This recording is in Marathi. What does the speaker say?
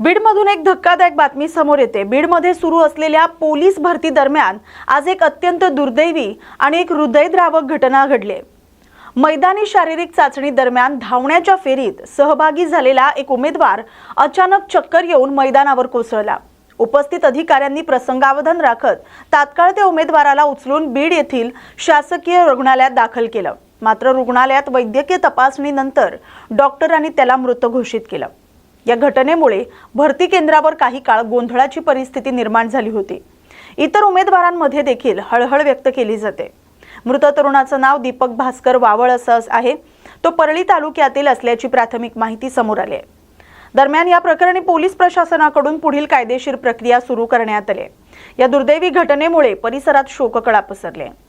बीडमधून एक धक्कादायक बातमी समोर येते। बीडमध्ये सुरू असलेल्या पोलीस भरती दरम्यान आज एक अत्यंत दुर्दैवी आणि एक हृदयद्रावक घटना घडली। मैदानी शारीरिक चाचणी दरम्यान धावण्याच्या फेरीत सहभागी झालेला एक उमेदवार अचानक चक्कर येऊन मैदानावर कोसळला। उपस्थित अधिकाऱ्यांनी प्रसंगावधान राखत तात्काळ त्या उमेदवाराला उचलून बीड येथील शासकीय रुग्णालयात दाखल केलं। मात्र रुग्णालयात वैद्यकीय तपासणीनंतर डॉक्टरांनी त्याला मृत घोषित केलं। या घटनेमुळे भरती केंद्रावर काही काळ गोंधळाची परिस्थिती निर्माण झाली होती। इतर उमेदवारांमध्ये देखील हळहळ व्यक्त केली जाते। मृत तरुणाचं नाव दीपक भास्कर वावळ असं आहे। तो परळी तालुक्यातील असल्याची प्राथमिक माहिती समोर आली आहे। दरम्यान या प्रकरणी पोलीस प्रशासनाकडून पुढील कायदेशीर प्रक्रिया सुरू करण्यात आली आहे। या दुर्दैवी घटनेमुळे परिसरात शोककळा पसरली आहे।